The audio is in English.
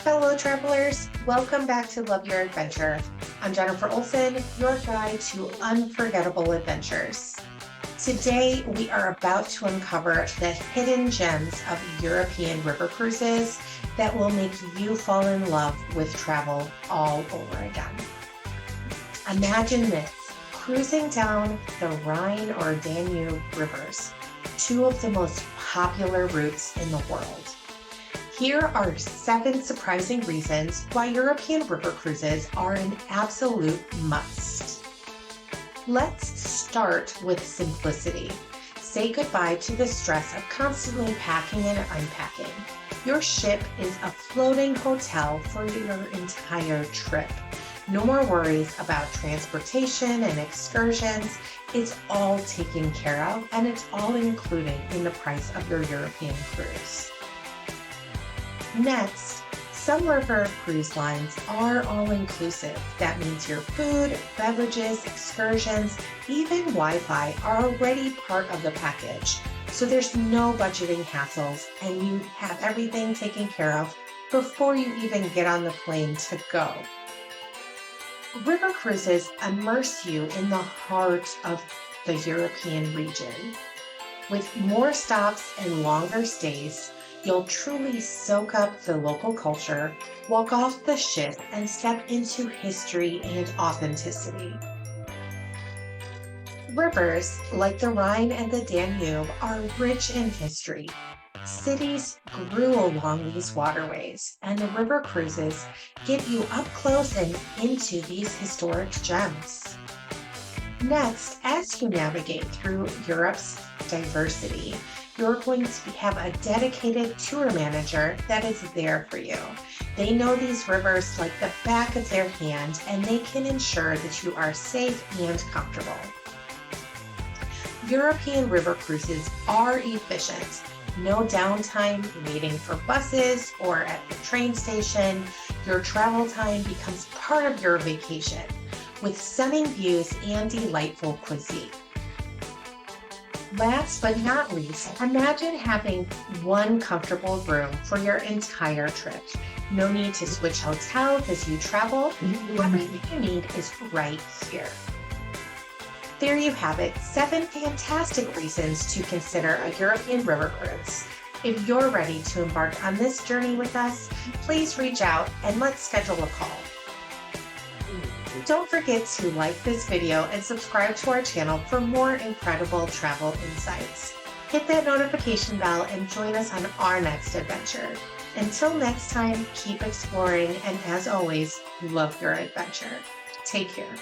fellow travelers. Welcome back to Love Your Adventure. I'm Jennifer Olson, your guide to unforgettable adventures. Today, we are about to uncover the hidden gems of European river cruises that will make you fall in love with travel all over again. Imagine this, cruising down the Rhine or Danube rivers, two of the most popular routes in the world. Here are 7 surprising reasons why European river cruises are an absolute must. Let's start with simplicity. Say goodbye to the stress of constantly packing and unpacking. Your ship is a floating hotel for your entire trip. No more worries about transportation and excursions. It's all taken care of, and it's all included in the price of your European cruise. Next, some river cruise lines are all-inclusive. That means your food, beverages, excursions, even Wi-Fi are already part of the package. So there's no budgeting hassles, and you have everything taken care of before you even get on the plane to go. River cruises immerse you in the heart of the European region. With more stops and longer stays, you'll truly soak up the local culture, walk off the ship, and step into history and authenticity. Rivers like the Rhine and the Danube are rich in history. Cities grew along these waterways, and the river cruises get you up close and into these historic gems. Next, as you navigate through Europe's diversity, you're going to have a dedicated tour manager that is there for you. They know these rivers like the back of their hand, and they can ensure that you are safe and comfortable. European river cruises are efficient. No downtime waiting for buses or at the train station. Your travel time becomes part of your vacation with stunning views and delightful cuisine. Last but not least, imagine having one comfortable room for your entire trip. No need to switch hotels as you travel. Everything you need is right here. There you have it, 7 fantastic reasons to consider a European river cruise. If you're ready to embark on this journey with us, please reach out and let's schedule a call. Don't forget to like this video and subscribe to our channel for more incredible travel insights. Hit that notification bell and join us on our next adventure. Until next time, keep exploring, and as always, love your adventure. Take care.